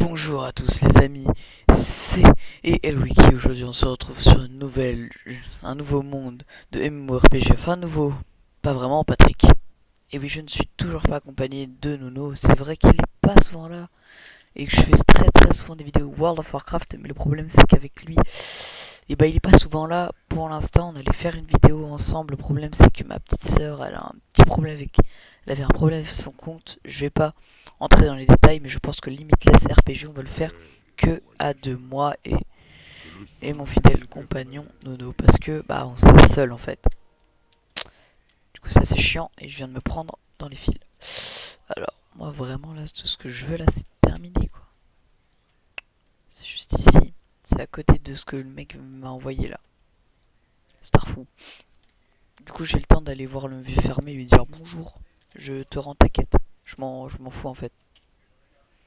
Bonjour à tous les amis, c'est Elwiki. Aujourd'hui on se retrouve sur un nouveau monde de MMORPG, enfin nouveau, pas vraiment Patrick. Et oui, je ne suis toujours pas accompagné de Nono, c'est vrai qu'il est pas souvent là et que je fais très souvent des vidéos World of Warcraft, mais le problème c'est qu'avec lui, il est pas souvent là. Pour l'instant on allait faire une vidéo ensemble, le problème c'est que ma petite sœur elle a un petit problème elle avait un problème avec son compte. Je vais pas entrer dans les détails, mais je pense que Limitless RPG, on va le faire que à deux, moi et mon fidèle compagnon Nono, parce que bah on sera seul en fait. Du coup ça c'est chiant et je viens de me prendre dans les fils. Alors moi vraiment là tout ce que je veux là c'est terminé quoi. C'est juste ici, c'est à côté de ce que le mec m'a envoyé là. Starfou. Du coup j'ai le temps d'aller voir le vieux fermé et lui dire bonjour, je te rends ta quête. Je m'en fous en fait.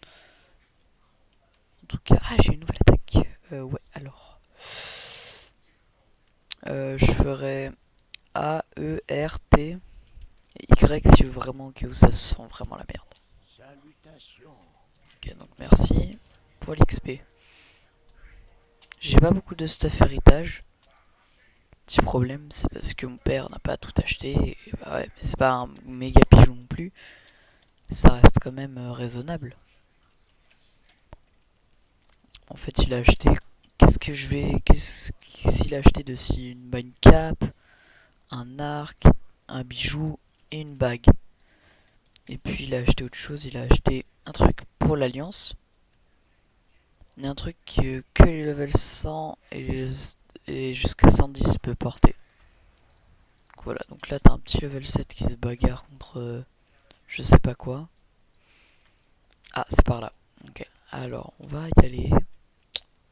En tout cas, j'ai une nouvelle attaque. Ouais, alors. Je ferai A, E, R, T et Y si vraiment que ça sent vraiment la merde. Ok, donc merci pour l'XP. J'ai pas beaucoup de stuff héritage. Petit problème, c'est parce que mon père n'a pas tout acheté. Et bah ouais, mais c'est pas un méga pigeon non plus. Ça reste quand même raisonnable. En fait, il a acheté. Qu'est-ce qu'il a acheté de si une cape, un arc, un bijou et une bague. Et puis il a acheté autre chose, il a acheté un truc pour l'alliance. Un truc que les level 100 et jusqu'à 110 peut porter. Donc voilà, donc là t'as un petit level 7 qui se bagarre contre je sais pas quoi. Ah, c'est par là. Ok, alors on va y aller.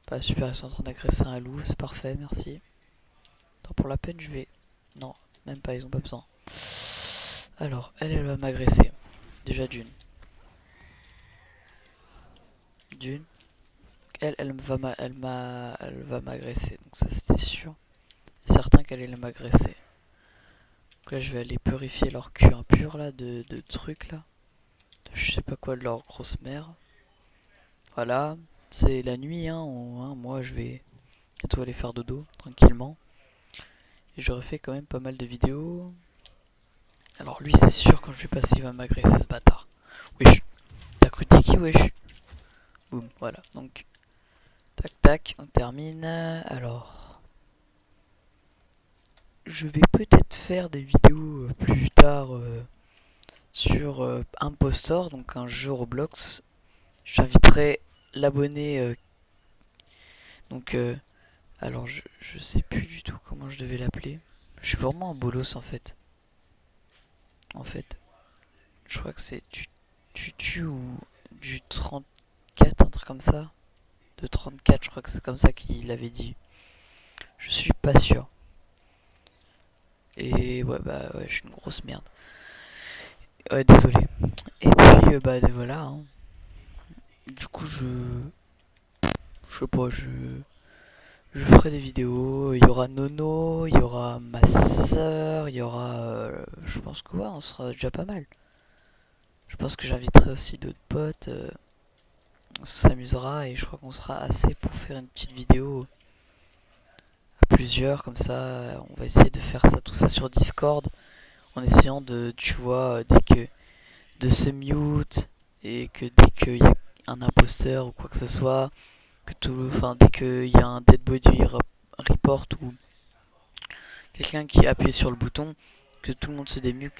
Pas super, ils sont en train d'agresser un loup, c'est parfait, merci. Attends, pour la peine je vais... Non, même pas, ils ont pas besoin. Alors, elle va m'agresser. Déjà d'une. D'une. Elle va m'agresser. Donc ça c'était sûr. Certain qu'elle allait m'agresser. Donc là je vais aller purifier leur cul impur là de trucs là. Je sais pas quoi de leur grosse mère. Voilà. C'est la nuit moi je vais bientôt aller faire dodo tranquillement. Et j'aurais fait quand même pas mal de vidéos. Alors lui c'est sûr quand je vais passer il va m'agresser ce bâtard. Wesh. T'as cru t'es qui wesh. Boum, voilà. Donc tac tac, on termine. Alors, je vais peut-être faire des vidéos plus tard sur Impostor, donc un jeu Roblox. J'inviterai l'abonné. Donc, alors je sais plus du tout comment je devais l'appeler. Je suis vraiment un bolos en fait. En fait, je crois que c'est tu ou du 34, un truc comme ça. De 34, je crois que c'est comme ça qu'il avait dit. Je suis pas sûr. Et ouais, bah ouais, je suis une grosse merde. Ouais, désolé. Et puis, bah voilà. Hein. Du coup, je sais pas, je ferai des vidéos. Il y aura Nono, il y aura ma soeur, il y aura. Je pense que ouais, on sera déjà pas mal. Je pense que j'inviterai aussi d'autres potes. On s'amusera et je crois qu'on sera assez pour faire une petite vidéo à plusieurs. Comme ça, on va essayer de faire ça, tout ça sur Discord. En essayant de, tu vois, de se mute et que dès qu'il y a un imposteur ou quoi que ce soit, dès qu'il y a un dead body report ou quelqu'un qui appuie sur le bouton, que tout le monde se démute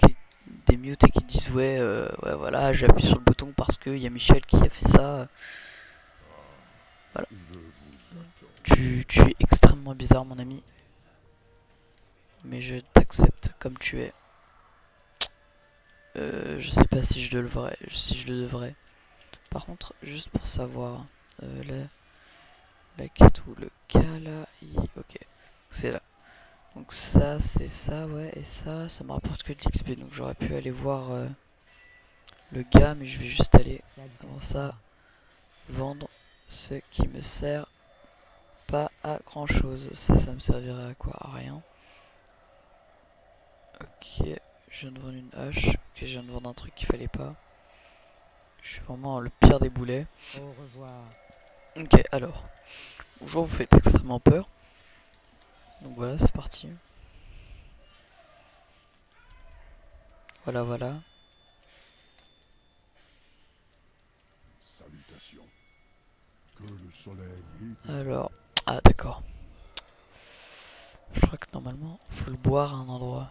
et qui dise ouais voilà j'ai appuyé sur le bouton parce qu'il y a Michel qui a fait ça. Voilà. Tu es extrêmement bizarre mon ami, mais je t'accepte comme tu es. Je sais pas si je le devrais. Par contre, juste pour savoir, la quête ou le cas là, ok, c'est là. Donc ça, c'est ça, ouais, et ça me rapporte que de l'XP. Donc j'aurais pu aller voir le gars, mais je vais juste aller, avant ça, vendre ce qui me sert pas à grand chose. Ça me servirait à quoi? À rien. Ok, je viens de vendre une hache. Ok, je viens de vendre un truc qu'il fallait pas. Je suis vraiment le pire des boulets. Au revoir. Ok, alors. Bonjour, vous faites extrêmement peur. Donc voilà, c'est parti. Voilà, voilà. Salutations. Que le soleil ait... Alors. Ah, d'accord. Je crois que normalement, faut le boire à un endroit.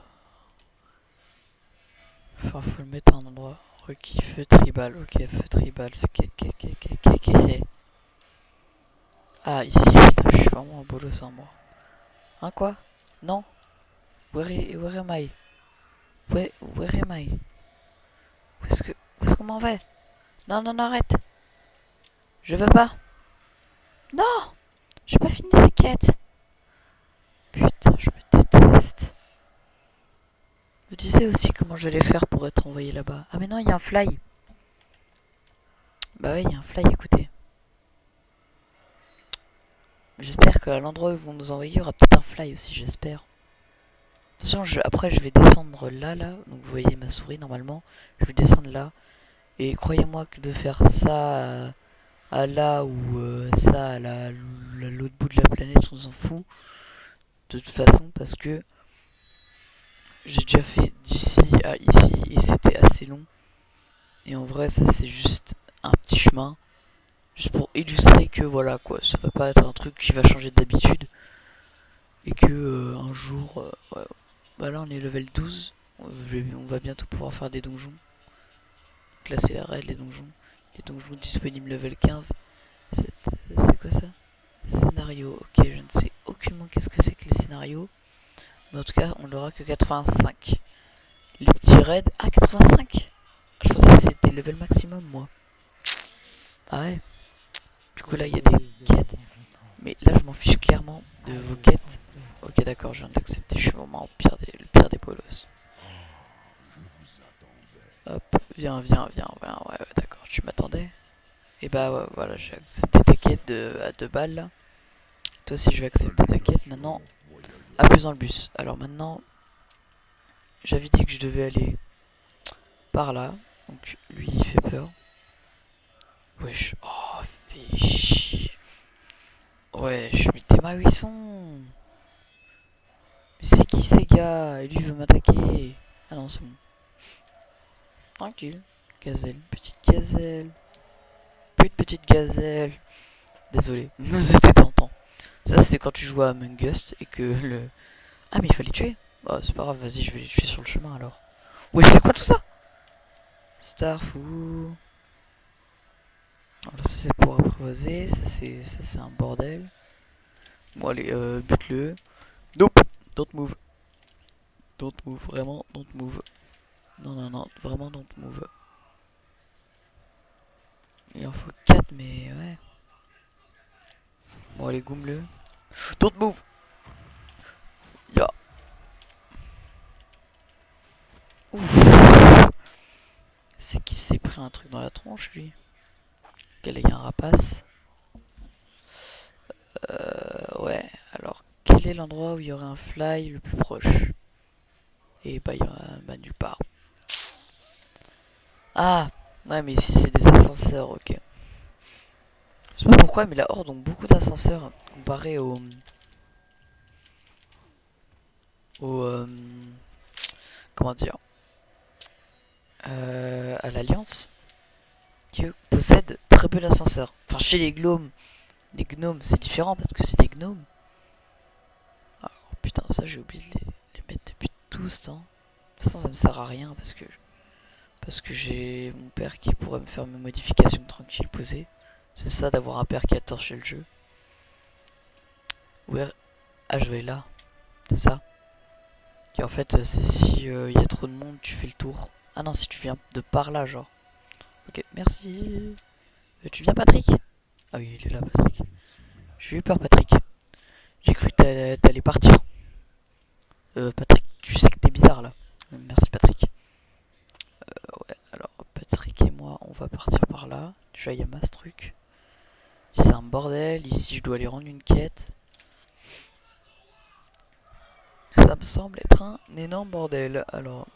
Enfin, faut le mettre à un endroit. Requis, feu tribal. Ok, feu tribal. C'est. Ah, ici, putain, je suis vraiment un bolos sans moi. Hein, quoi? Non? Where am I? Where am I? Où est-ce qu'on m'en va? Non, non, non, arrête! Je veux pas! Non! J'ai pas fini la quête! Putain, je me déteste. Je me disais aussi comment j'allais faire pour être envoyé là-bas. Ah, mais non, il y a un fly! Bah ouais, il y a un fly à côté. J'espère qu'à l'endroit où ils vont nous envoyer, il y aura peut-être un fly aussi, j'espère. De toute façon, après, je vais descendre là. Donc, vous voyez ma souris, normalement. Je vais descendre là. Et croyez-moi que de faire ça à là ou ça à l'autre bout de la planète, on s'en fout. De toute façon, parce que j'ai déjà fait d'ici à ici et c'était assez long. Et en vrai, ça, c'est juste un petit chemin. Juste pour illustrer que voilà quoi, ça va pas être un truc qui va changer d'habitude. Et que un jour, ouais, bah là on est level 12, on va bientôt pouvoir faire des donjons. Donc là c'est la raid, les donjons disponibles level 15. C'est quoi ça? Scénario, ok, je ne sais aucunement qu'est-ce que c'est que les scénarios. Mais en tout cas, on l'aura que 85. Les petits raids, ah 85. Je pensais que c'était le level maximum moi. Ah ouais. Du coup là il y a des quêtes. Mais là je m'en fiche clairement de vos quêtes. Ok d'accord, je viens d'accepter, je suis vraiment le pire des polos. Je vous attendais. Hop, viens, ouais, d'accord, tu m'attendais. Et bah ouais, voilà, j'ai accepté ta quête à 2 balles là. Toi aussi je vais accepter ta quête maintenant. À plus dans le bus. Alors maintenant, j'avais dit que je devais aller par là. Donc lui il fait peur. Wesh, oh fais chier. Wesh, mais tes mains où ils sont? Mais c'est qui ces gars? Et lui veut m'attaquer. Ah non, c'est bon. Tranquille. Gazelle, petite gazelle. Petite gazelle. Désolé, c'était tentant. Ça, c'est quand tu joues à Among Us et que le. Ah, mais il fallait tuer. Bah, c'est pas grave, vas-y, je vais les tuer sur le chemin alors. Ouais, c'est quoi tout ça? Starfou. Alors, ça, c'est pour apprivoiser. Ça, c'est un bordel. Bon, allez, bute-le. Nope, don't move. Don't move, vraiment, don't move. Non, non, non, vraiment, don't move. Il en faut 4, mais ouais. Bon, allez, gomme-le. Don't move! Ya. Ouf! C'est qui s'est pris un truc dans la tronche, lui? Quel est un rapace? Ouais, alors, quel est l'endroit où il y aurait un fly le plus proche? Et bah, il y en a bah, nulle part. Ah! Ouais, mais ici, c'est des ascenseurs, ok. Je sais pas pourquoi, mais la Horde ont beaucoup d'ascenseurs comparé au comment dire? À l'Alliance, qui eux, possèdent très peu d'ascenseurs. Enfin, chez les gnomes, c'est différent parce que c'est des gnomes. Ah, oh, putain, ça, j'ai oublié de les mettre depuis tout ce temps. De toute façon, ça me sert à rien parce que j'ai mon père qui pourrait me faire mes modifications tranquilles posées. C'est ça d'avoir un père qui a torché le jeu. Ouais, ah, je vais là, c'est ça. Et en fait, c'est si il y a trop de monde, tu fais le tour. Ah non, si tu viens de par là, genre. Ok, merci. Tu viens, Patrick? Ah oui, il est là, Patrick. J'ai eu peur, Patrick. J'ai cru que t'allais partir. Patrick, tu sais que t'es bizarre là. Merci, Patrick. Ouais, alors, Patrick et moi, on va partir par là. Déjà, il y a masse truc. C'est un bordel. Ici, je dois aller rendre une quête. Ça me semble être un énorme bordel. Alors,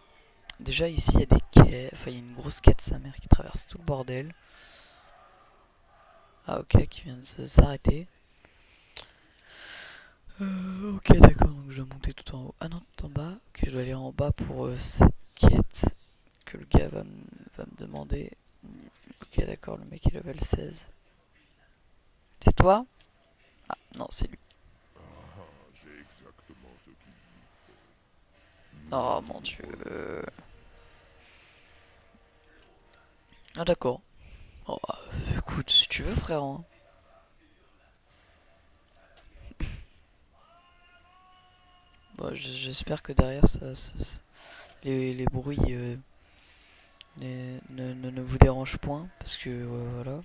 Déjà ici il y a des quais, enfin il y a une grosse quai de sa mère qui traverse tout le bordel. Ah ok, qui vient de s'arrêter. Ok d'accord, donc je dois monter tout en haut. Ah non, tout en bas. Ok, je dois aller en bas pour cette quête que le gars va me demander. Ok d'accord, le mec est level 16. C'est toi? Ah non, c'est lui. Ah, j'ai exactement ce qu'il vous faut. Nous Oh allons mon nous dieu. Ah d'accord. Oh, écoute, si tu veux frère. Hein. Bon, j'espère que derrière les bruits ne vous dérangent point. Parce que voilà.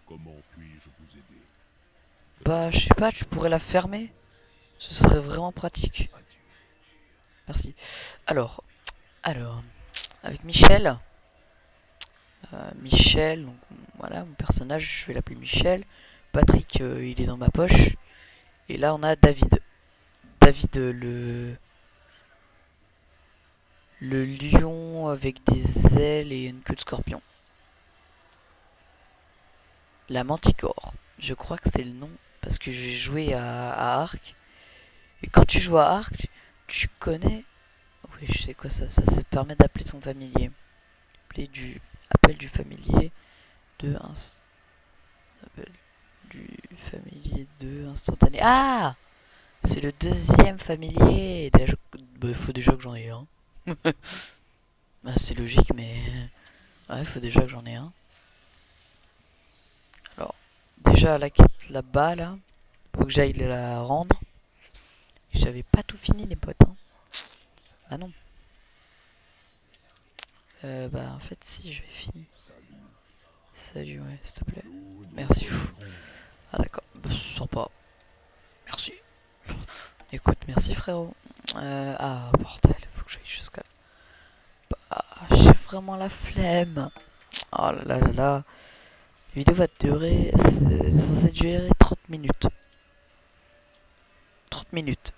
Comment puis-je vous aider? Bah je sais pas, tu pourrais la fermer. Ce serait vraiment pratique. Adieu. Merci. Alors, alors, avec Michel. Michel, donc voilà, mon personnage, je vais l'appeler Michel. Patrick, il est dans ma poche. Et là, on a David. David, le lion avec des ailes et une queue de scorpion. La manticore. Je crois que c'est le nom parce que j'ai joué à Ark. Et quand tu joues à Ark, tu connais. Oui, je sais quoi ça. Ça se permet d'appeler son familier. Appel du familier de appel du familier de instantané. Ah, c'est le deuxième familier. Il faut déjà que j'en ai un. Bah, c'est logique, mais ouais, il faut déjà que j'en ai un. Alors, déjà la quête là-bas, là, faut que j'aille la rendre. J'avais pas tout fini, les potes. Hein. Ah non. Bah, en fait, si, j'avais fini. Salut. Salut, ouais, s'il te plaît. Nous nous Merci. reverrons. Ah, d'accord. Bah, c'est sympa. Merci. Écoute, merci, frérot. Ah, bordel, faut que j'aille jusqu'à là. Ah, j'ai vraiment la flemme. Oh là là là là. La vidéo va durer. C'est censé durer 30 minutes. 30 minutes.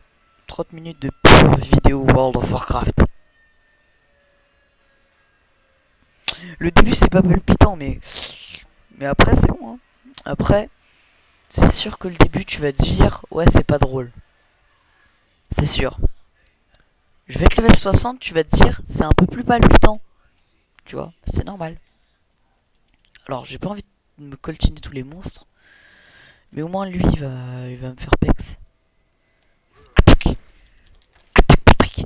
30 minutes de pure vidéo World of Warcraft. Le début c'est pas palpitant mais après c'est bon hein. Après c'est sûr que le début tu vas te dire ouais c'est pas drôle. C'est sûr. Je vais être level 60, tu vas te dire c'est un peu plus palpitant. Tu vois, c'est normal. Alors j'ai pas envie de me coltiner tous les monstres. Mais au moins lui il va me faire pex. Attaque. Attaque Patrick.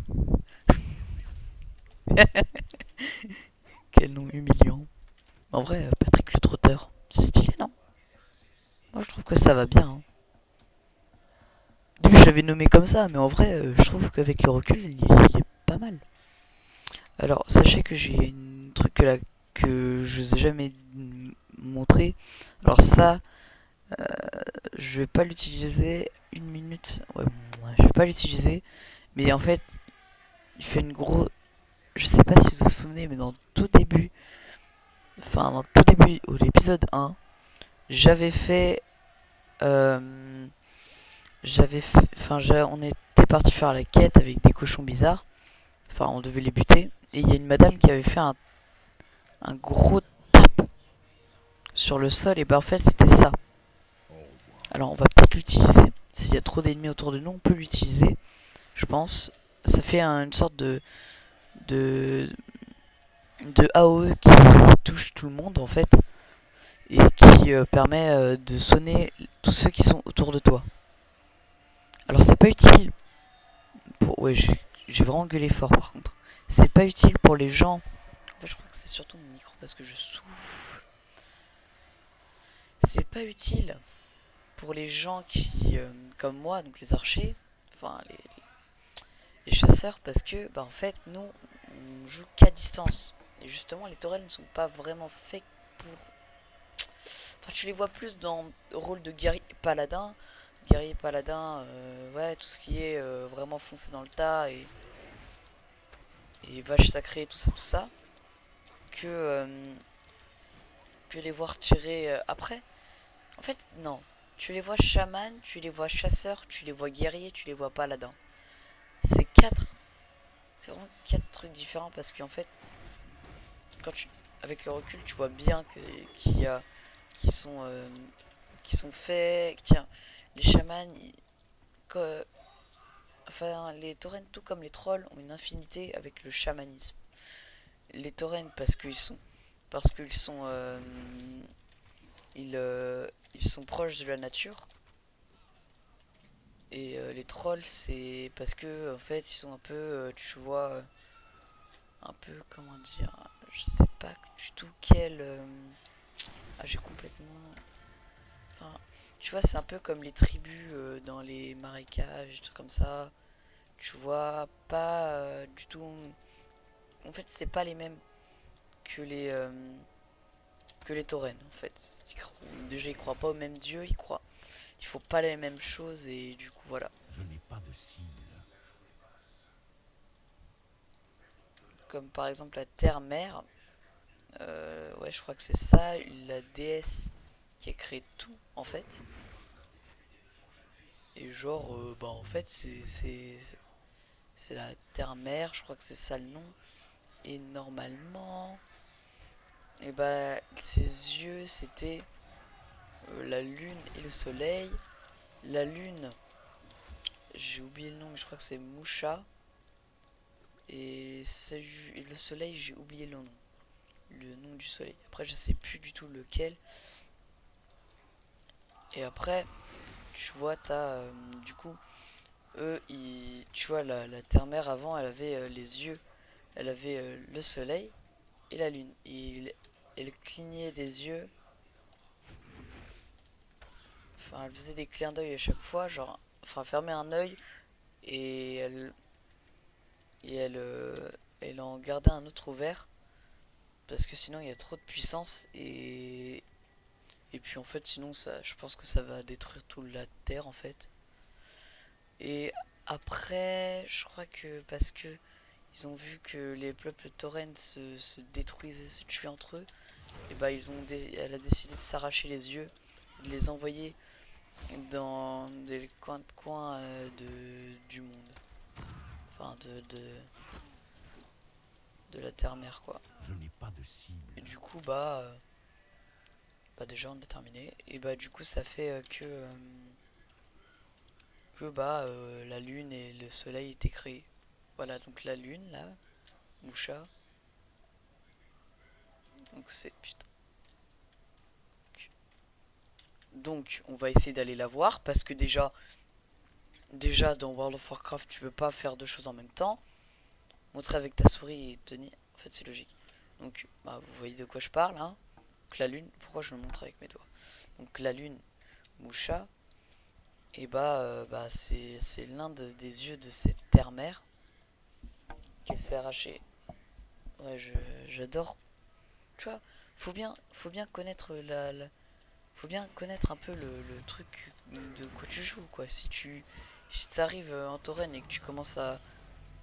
Quel nom humiliant. En vrai Patrick le trotteur. C'est stylé non? Moi je trouve que ça va bien. Hein. Au début, je l'avais nommé comme ça, mais en vrai, je trouve qu'avec le recul, il est pas mal. Alors, sachez que j'ai un truc que je vous ai jamais montré. Alors ça, je vais pas l'utiliser une minute. Ouais, je vais pas l'utiliser. Mais en fait, il fait une grosse. Je sais pas si vous vous souvenez, mais dans tout début, enfin dans tout début, au l'épisode 1, j'avais fait, enfin, on était parti faire la quête avec des cochons bizarres. Enfin, on devait les buter. Et il y a une madame qui avait fait un gros tap sur le sol. Et ben en fait, c'était ça. Au revoir. Alors, on va peut-être l'utiliser. S'il y a trop d'ennemis autour de nous, on peut l'utiliser. Je pense. Ça fait une sorte de, de AOE qui touche tout le monde en fait. Et qui permet de sonner tous ceux qui sont autour de toi. Alors, c'est pas utile. Ouais, j'ai vraiment gueulé fort par contre. C'est pas utile pour les gens. En fait, je crois que c'est surtout mon micro parce que je souffle. C'est pas utile pour les gens qui, comme moi, donc les archers, enfin les chasseurs, parce que, bah en fait, nous, on joue qu'à distance. Et justement, les tourelles ne sont pas vraiment faites pour. Enfin, tu les vois plus dans le rôle de guerrier paladin. Guerrier paladin, ouais, tout ce qui est vraiment foncé dans le tas et vache sacrée, tout ça, que les voir tirer après. En fait, non. Tu les vois chaman, tu les vois chasseurs, tu les vois guerriers, tu les vois paladins. C'est quatre. C'est vraiment quatre trucs différents parce qu'en fait, quand tu, avec le recul, tu vois bien qu'il y a qui sont euh, qui sont faits. Tiens, les chamans, enfin les taurennes, tout comme les trolls, ont une infinité avec le chamanisme. Les taurennes parce qu'ils sont ils sont proches de la nature. Et les trolls, c'est parce que en fait, ils sont un peu, tu vois, un peu comment dire, je sais pas du tout quel. Ah, j'ai complètement. Enfin, tu vois, c'est un peu comme les tribus dans les marécages, des trucs comme ça. Tu vois, pas du tout. En fait, c'est pas les mêmes que les taurennes. En fait, déjà, ils croient pas au même dieu, ils font pas les mêmes choses et du coup, voilà. Je n'ai pas de cible. Comme par exemple la terre-mère. Ouais, je crois que c'est ça, la déesse qui a créé tout en fait. Et genre, bah en fait, c'est la terre-mère, je crois que c'est ça le nom. Et normalement, et bah ses yeux c'était la lune et le soleil. La lune, j'ai oublié le nom, mais je crois que c'est Musha. Et le soleil, j'ai oublié le nom du soleil. Après, je sais plus du tout lequel. Et après, tu vois, t'as du coup tu vois, la terre-mère avant, elle avait les yeux, elle avait le soleil et la lune. Et elle clignait des yeux, enfin, elle faisait des clins d'œil à chaque fois, genre, enfin, fermait un œil et elle en gardait un autre ouvert parce que sinon il y a trop de puissance et puis en fait, sinon, ça, je pense que ça va détruire toute la terre en fait. Et après, je crois que parce que ils ont vu que les peuples taurennes se détruisaient, se tuaient entre eux, et bah elle a décidé de s'arracher les yeux, de les envoyer dans des coins du monde, enfin de la terre-mère quoi. Je n'ai pas de cible. Et du coup bah déjà on a terminé, et bah du coup ça fait que bah la lune et le soleil étaient créés. Voilà donc la lune là, Musha, donc c'est putain. Donc on va essayer d'aller la voir parce que déjà dans World of Warcraft tu peux pas faire deux choses en même temps. Montrer avec ta souris et tenir, en fait c'est logique. Donc bah, vous voyez de quoi je parle hein. Donc la lune, pourquoi je le montre avec mes doigts. Donc la lune, Musha, et bah c'est l'un des yeux de cette terre-mère qui s'est arraché. Ouais j'adore. Tu vois, faut bien connaître faut bien connaître un peu le truc de quoi tu joues quoi. Si t'arrives en tauren et que tu commences à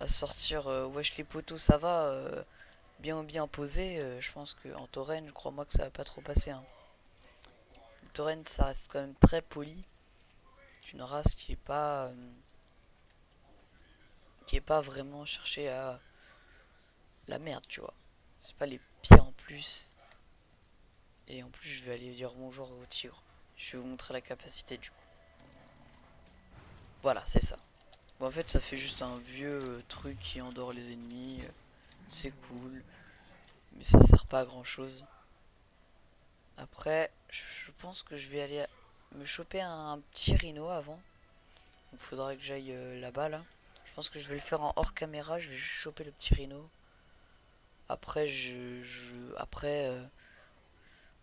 sortir wesh les potos ça va bien posé, je pense qu'en tauren, crois-moi que ça va pas trop passer hein. Le tauren ça reste quand même très poli. C'est une race qui est pas vraiment cherché à la merde tu vois. C'est pas les pires en plus. Et en plus je vais aller dire bonjour au tigre. Je vais vous montrer la capacité du coup. Voilà c'est ça. Bon, en fait ça fait juste un vieux truc qui endort les ennemis. C'est cool. Mais ça sert pas à grand chose. Après, je pense que je vais aller me choper un petit rhino avant. Donc faudra que j'aille là-bas là. Je pense que je vais le faire en hors caméra, je vais juste choper le petit rhino. Après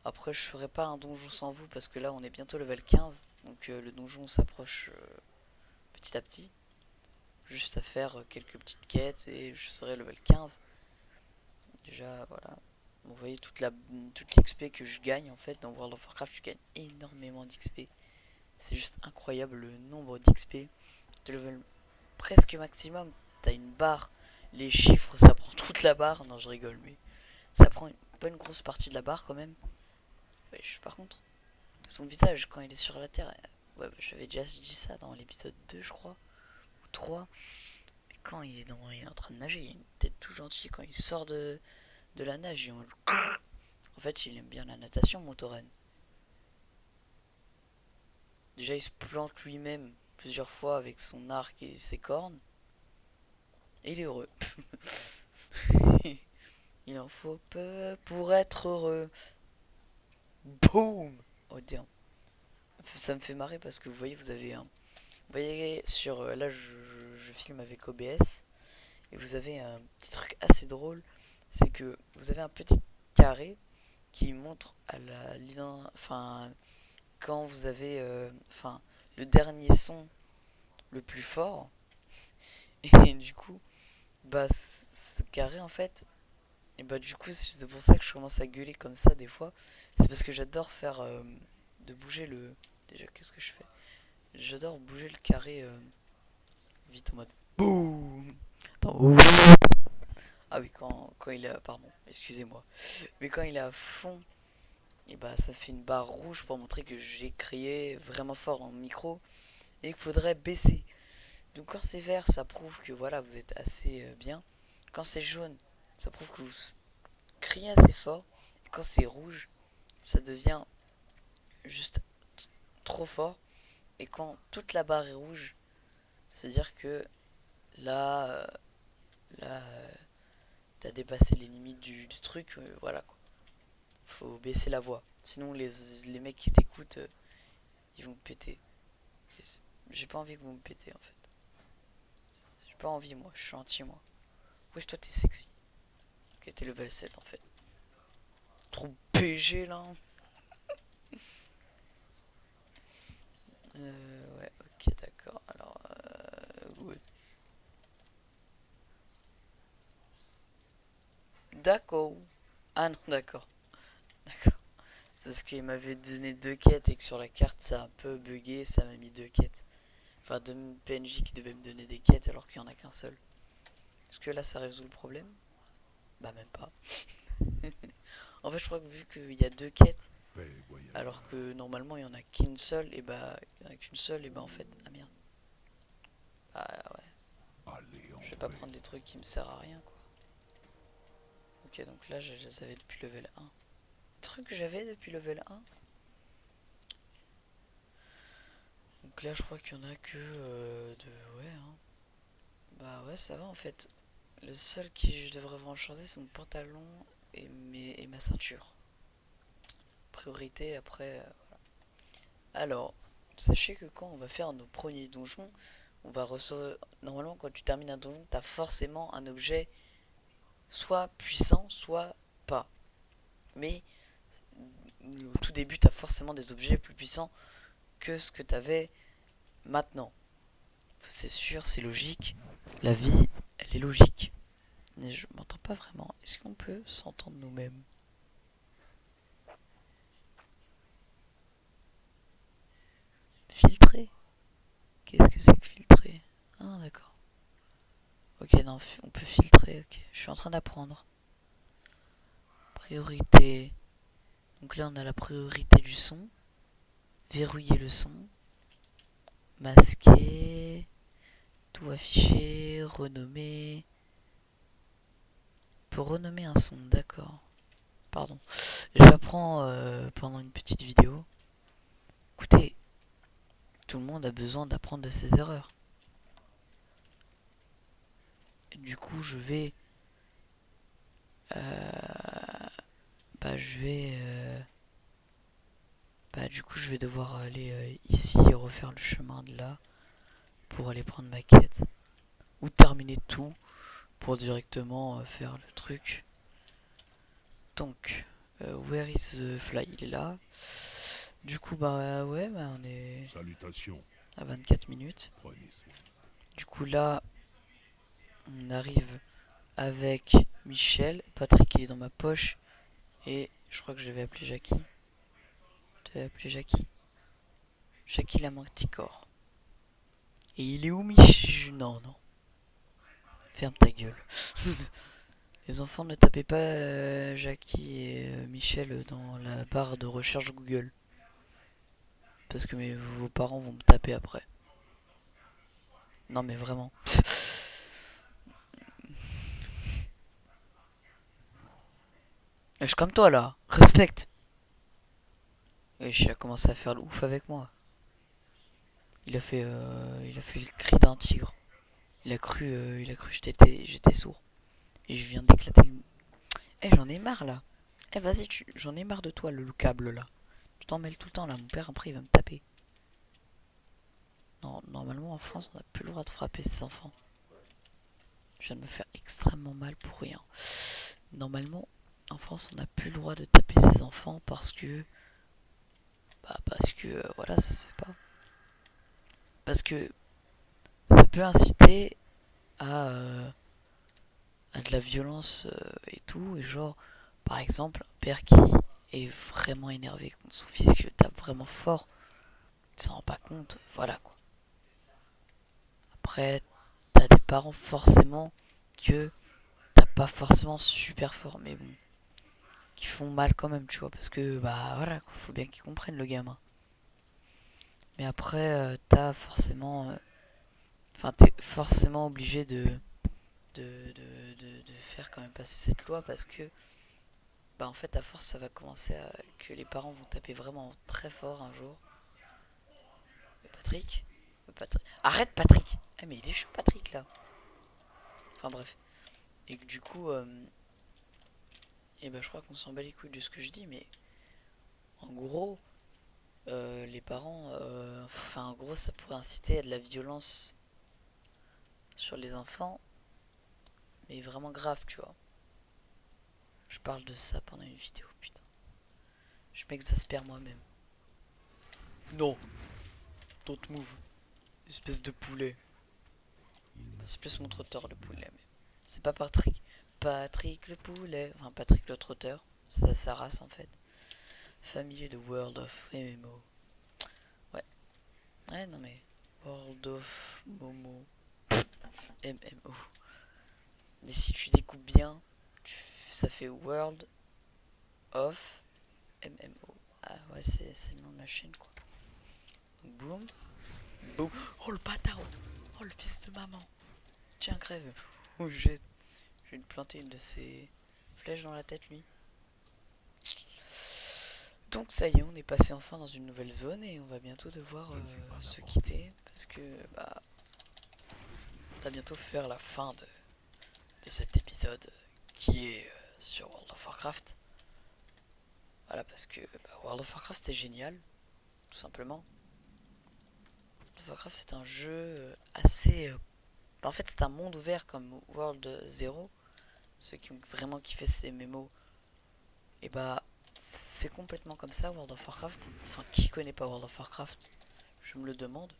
après je ferai pas un donjon sans vous parce que là on est bientôt level 15. Donc le donjon s'approche petit à petit. Juste à faire quelques petites quêtes et je serai level 15. Déjà voilà. Vous voyez toute l'XP que je gagne en fait dans World of Warcraft, je gagne énormément d'XP. C'est juste incroyable le nombre d'XP. De level presque maximum, t'as une barre. Les chiffres, ça prend toute la barre. Non, je rigole, mais ça prend une bonne grosse partie de la barre quand même. Ouais, par contre, son visage quand il est sur la terre. Ouais, bah, j'avais déjà dit ça dans l'épisode 2, je crois. Ou 3. quand il est en train de nager, il a une tête tout gentille. Quand il sort de la nage, en fait, il aime bien la natation, mon tauren. Déjà, il se plante lui-même plusieurs fois avec son arc et ses cornes. Et il est heureux. Il en faut peu pour être heureux. Boum. Oh damn. Ça me fait marrer parce que vous voyez, vous avez un... Vous voyez, là, je filme avec OBS. Et vous avez un petit truc assez drôle. C'est que vous avez un petit carré qui montre à la ligne... Enfin, quand vous avez... Enfin, le dernier son le plus fort. Et du coup, bah, ce carré, en fait... Et bah, du coup, c'est pour ça que je commence à gueuler comme ça, des fois. C'est parce que j'adore faire... de bouger le... Déjà, qu'est-ce que je fais? J'adore bouger le carré vite en mode boum. Attends, ouh. Ah oui, quand il est... Pardon, excusez-moi. Mais quand il est à fond, et bah ça fait une barre rouge pour montrer que j'ai crié vraiment fort dans le micro et qu'il faudrait baisser. Donc quand c'est vert, ça prouve que voilà, vous êtes assez bien. Quand c'est jaune, ça prouve que vous criez assez fort. Et quand c'est rouge, ça devient juste trop fort. Et quand toute la barre est rouge, c'est-à-dire que là, là, t'as dépassé les limites du truc, voilà quoi. Faut baisser la voix. Sinon les mecs qui t'écoutent, ils vont péter. J'ai pas envie que vous me pétez en fait. J'ai pas envie moi, je suis entier moi. Wesh toi t'es sexy. Ok t'es level 7 en fait. Trop PG là. Ouais ok d'accord. Alors good. D'accord. Ah non d'accord. D'accord. C'est parce qu'il m'avait donné deux quêtes et que sur la carte ça a un peu bugué, ça m'a mis deux quêtes. Enfin deux PNJ qui devaient me donner des quêtes alors qu'il y en a qu'un seul. Est-ce que là ça résout le problème? Bah même pas. En fait je crois que vu qu'il y a deux quêtes, Paix, voyageur. alors que normalement il y en a qu'une seule, et bah il y en a qu'une seule, et bah en fait, ah merde. Ah ouais, Allez en je vais pas paix. prendre des trucs qui me servent à rien quoi. Ok donc là je les avais depuis level 1. Truc que j'avais depuis level 1. Donc là je crois qu'il y en a que de... Ouais hein. Bah ouais ça va en fait. Le seul qui je devrais vraiment changer c'est mon pantalon et ma ceinture. Priorité après. Alors, sachez que quand on va faire nos premiers donjons, on va recevoir... Normalement, quand tu termines un donjon, t'as forcément un objet soit puissant, soit pas. Mais au tout début, t'as forcément des objets plus puissants que ce que t'avais maintenant. C'est sûr, c'est logique. La vie, elle est logique. Mais je m'entends pas vraiment. Est-ce qu'on peut s'entendre nous-mêmes? Filtrer? Qu'est-ce que c'est que filtrer? Ah, d'accord. Ok, non, on peut filtrer, ok. Je suis en train d'apprendre. Priorité. Donc là, on a la priorité du son. Verrouiller le son. Masquer. Tout afficher. Renommer. On peut renommer un son, d'accord. Pardon. J'apprends pendant une petite vidéo. Écoutez, tout le monde a besoin d'apprendre de ses erreurs. Du coup, je vais... bah, je vais... bah, du coup, je vais devoir aller ici et refaire le chemin de là pour aller prendre ma quête. Ou terminer tout pour directement faire le truc. Donc, where is the fly? Il est là. Du coup, bah ouais, bah, on est Salutations. à 24 minutes. Prenez soin. Du coup, là, on arrive avec Michel. Patrick, il est dans ma poche. Et je crois que je vais appeler Jackie. Je vais appeler Jackie. Jackie la manticore. Et il est où, Mich? Non, non. Ferme ta gueule. Les enfants, ne tapez pas Jackie et Michel dans la barre de recherche Google. Parce que vos parents vont me taper après. Non mais vraiment. Je comme toi là, respecte. Et il a commencé à faire le ouf avec moi. Il a fait le cri d'un tigre. Il a cru que j'étais sourd. Et je viens d'éclater le... Eh, j'en ai marre là. Eh, vas-y, j'en ai marre de toi, le câble là. Tu t'en mêles tout le temps là. Mon père après il va me taper. Non, normalement en France on n'a plus le droit de frapper ses enfants. Je viens de me faire extrêmement mal pour rien. Normalement en France on n'a plus le droit de taper ses enfants parce que... Bah parce que voilà, ça se fait pas. Parce que ça peut inciter à de la violence et tout. Et genre, par exemple, un père qui est vraiment énervé contre son fils, qui le tape vraiment fort, il s'en rend pas compte, voilà quoi. Après, t'as des parents forcément que t'as pas forcément super fort, mais bon, qui font mal quand même, tu vois, parce que bah voilà, faut bien qu'ils comprennent le gamin. Mais après, t'as forcément, t'es forcément obligé de faire quand même passer cette loi parce que bah en fait à force ça va commencer à que les parents vont taper vraiment très fort un jour. Patrick, arrête Patrick. Ah mais il est chaud Patrick là. Enfin bref. Et que du coup et bah je crois qu'on s'en bat les couilles de ce que je dis mais en gros les parents enfin en gros ça pourrait inciter à de la violence sur les enfants mais vraiment grave tu vois. Je parle de ça pendant une vidéo putain. Je m'exaspère moi-même. Non, don't move. Espèce de poulet. C'est plus mon trotteur le poulet. Mais c'est pas Patrick. Patrick le poulet. Enfin, Patrick le trotteur. C'est sa race en fait. Familier de World of MMO. Ouais. Ouais, non mais. World of Momo. MMO. Mais si tu découpes bien, ça fait World of MMO. Ah ouais, c'est le nom de la chaîne quoi. Donc boum. Boum. Oh le bâtard. Oh le fils de maman. Tiens, crève. Oh, je vais lui planter une de ses flèches dans la tête lui. Donc ça y est, on est passé enfin dans une nouvelle zone et on va bientôt devoir se quitter parce que bah on va bientôt faire la fin de cet épisode qui est sur World of Warcraft. Voilà parce que bah, World of Warcraft c'est génial, tout simplement. World of Warcraft c'est un jeu assez... en fait c'est un monde ouvert comme World Zero. Ceux qui ont vraiment kiffé ces mémos, et bah c'est complètement comme ça World of Warcraft. Enfin qui connaît pas World of Warcraft? Je me le demande.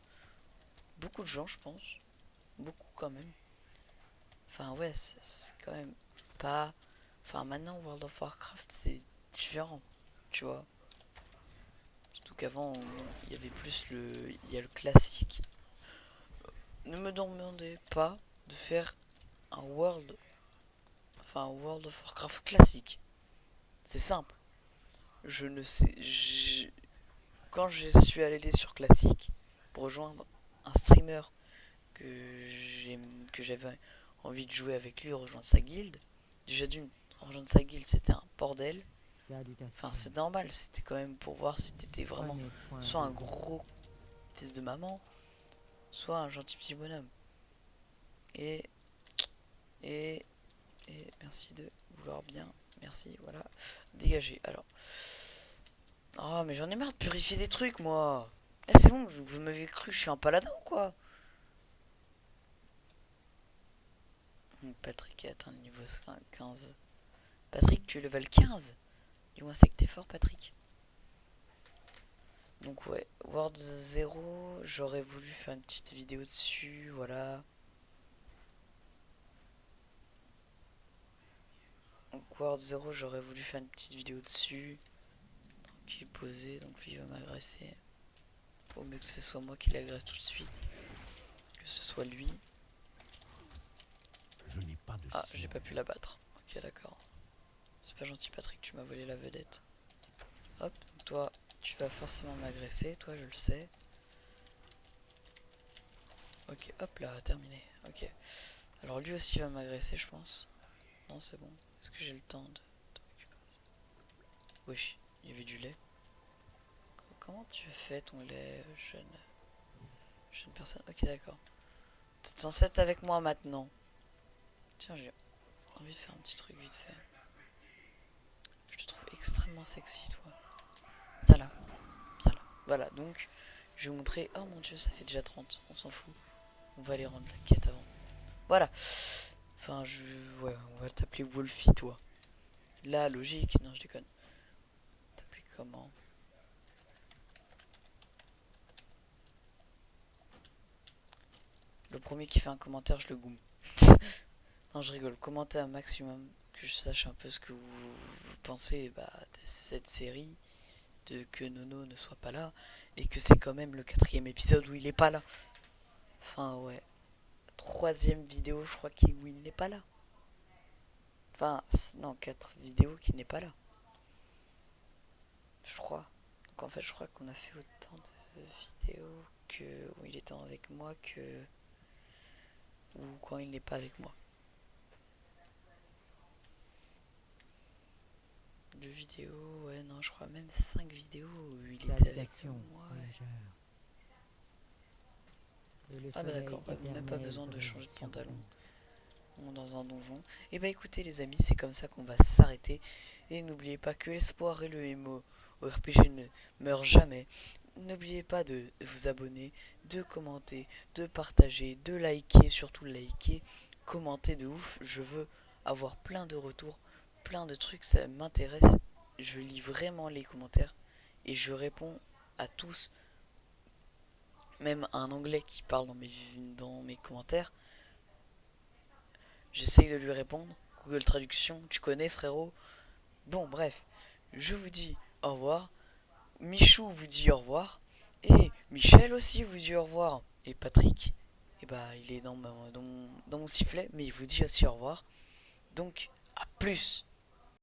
Beaucoup de gens je pense. Beaucoup quand même. Enfin ouais, c'est quand même pas... Enfin maintenant World of Warcraft c'est différent, tu vois. Surtout qu'avant il y avait plus le... Il y a le classique. Ne me demandez pas de faire un World... Enfin un World of Warcraft classique. C'est simple. Je ne sais... Quand je suis allé sur classique pour rejoindre un streamer que j'avais envie de jouer avec lui, rejoindre sa guilde. Déjà d'une, rejoindre sa guilde, c'était un bordel. Enfin, c'est normal, c'était quand même pour voir si t'étais vraiment soit un gros fils de maman, soit un gentil petit bonhomme. Et, et, et merci de vouloir bien. Merci, voilà. Dégagez. Alors. Oh, mais j'en ai marre de purifier des trucs, moi. Eh, c'est bon, vous m'avez cru, je suis un paladin ou quoi? Patrick a atteint le niveau 15. Patrick, tu es level 15. Dis-moi, c'est que t'es fort, Patrick. Donc ouais, World Zero, j'aurais voulu faire une petite vidéo dessus, voilà. Donc World Zero, j'aurais voulu faire une petite vidéo dessus. Qui est posé, donc lui il va m'agresser. Au mieux que ce soit moi qui l'agresse tout de suite. Que ce soit lui. Ah, j'ai pas pu l'abattre. Ok, d'accord. C'est pas gentil, Patrick, tu m'as volé la vedette. Hop, donc toi, tu vas forcément m'agresser, toi je le sais. Ok, hop là, terminé. Ok. Alors lui aussi va m'agresser, je pense. Non, c'est bon. Est-ce que j'ai le temps de récupérer ça? Wesh, il y avait du lait. Comment tu fais ton lait, jeune personne? Ok, d'accord. T'es censé être avec moi maintenant. Tiens, j'ai envie de faire un petit truc vite fait. Je te trouve extrêmement sexy, toi. Viens là, viens là. Voilà, donc, je vais vous montrer. Oh mon dieu, ça fait déjà 30. On s'en fout. On va aller rendre la quête avant. Voilà. Enfin, ouais, on va t'appeler Wolfie, toi. Là, logique. Non, je déconne. T'appeler comment? Le premier qui fait un commentaire, je le goûme. Non, je rigole. Commentez un maximum, que je sache un peu ce que vous pensez de cette série, de que Nono ne soit pas là, et que c'est quand même le 4e épisode où il est pas là. Enfin, ouais. 3e vidéo, je crois, où il n'est pas là. Enfin, non, 4 vidéos qu'il n'est pas là. Je crois. Donc en fait, je crois qu'on a fait autant de vidéos que où il était avec moi que ou quand il n'est pas avec moi. De vidéos, ouais, non, je crois même 5 vidéos où il était avec moi. Ah bah d'accord, même pas besoin de changer de pantalon dans un donjon. Et bah écoutez les amis, c'est comme ça qu'on va s'arrêter. Et n'oubliez pas que l'espoir et le MO au RPG ne meurent jamais. N'oubliez pas de vous abonner, de commenter, de partager, de liker, surtout liker, commenter de ouf. Je veux avoir plein de retours, plein de trucs, ça m'intéresse. Je lis vraiment les commentaires et je réponds à tous, même à un anglais qui parle dans mes commentaires. J'essaye de lui répondre. Google Traduction, tu connais frérot. Bon bref, je vous dis au revoir. Michou vous dit au revoir. Et Michel aussi vous dit au revoir. Et Patrick, et bah il est dans mon sifflet, mais il vous dit aussi au revoir. Donc à plus.